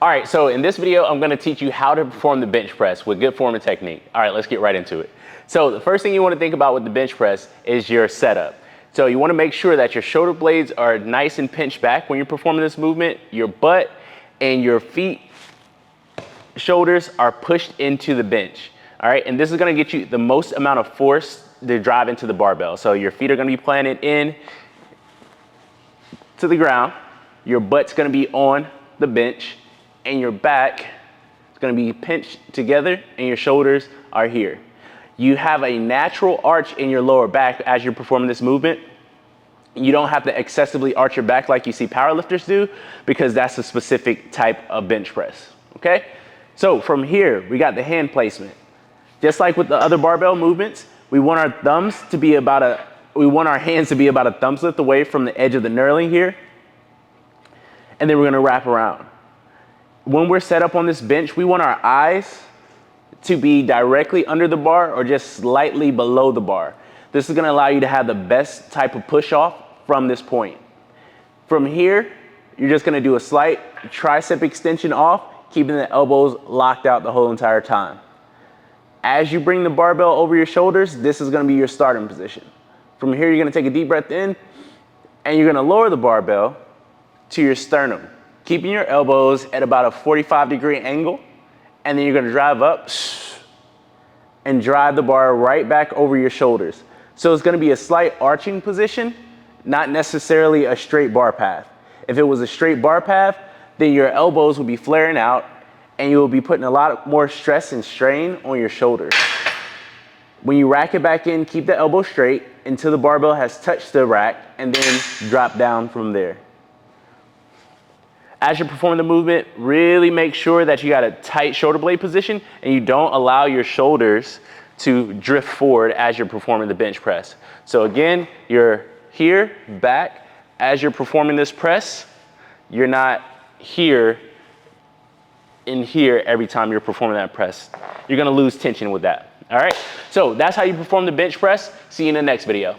All right, so in this video, I'm gonna teach you how to perform the bench press with good form and technique. All right, let's get right into it. So the first thing you wanna think about with the bench press is your setup. So you wanna make sure that your shoulder blades are nice and pinched back when you're performing this movement. Your butt and your feet, shoulders are pushed into the bench. All right, and this is gonna get you the most amount of force to drive into the barbell. So your feet are gonna be planted in to the ground. Your butt's gonna be on the bench, and your back is going to be pinched together and your shoulders are here. You have a natural arch in your lower back as you're performing this movement. You don't have to excessively arch your back like you see powerlifters do, because that's a specific type of bench press, okay? So from here, we got the hand placement. Just like with the other barbell movements, we want our hands to be about a thumb's width away from the edge of the knurling here. And then we're gonna wrap around. When we're set up on this bench, we want our eyes to be directly under the bar or just slightly below the bar. This is gonna allow you to have the best type of push off from this point. From here, you're just gonna do a slight tricep extension off, keeping the elbows locked out the whole entire time. As you bring the barbell over your shoulders, this is gonna be your starting position. From here, you're gonna take a deep breath in, and you're gonna lower the barbell to your sternum, keeping your elbows at about a 45-degree angle, and then you're gonna drive up and drive the bar right back over your shoulders. So it's gonna be a slight arching position, not necessarily a straight bar path. If it was a straight bar path, then your elbows will be flaring out and you will be putting a lot more stress and strain on your shoulders. When you rack it back in, keep the elbow straight until the barbell has touched the rack, and then drop down from there. As you're performing the movement, really make sure that you got a tight shoulder blade position and you don't allow your shoulders to drift forward as you're performing the bench press. So again, you're here, back. As you're performing this press, you're not here in here every time you're performing that press. You're gonna lose tension with that, all right? So that's how you perform the bench press. See you in the next video.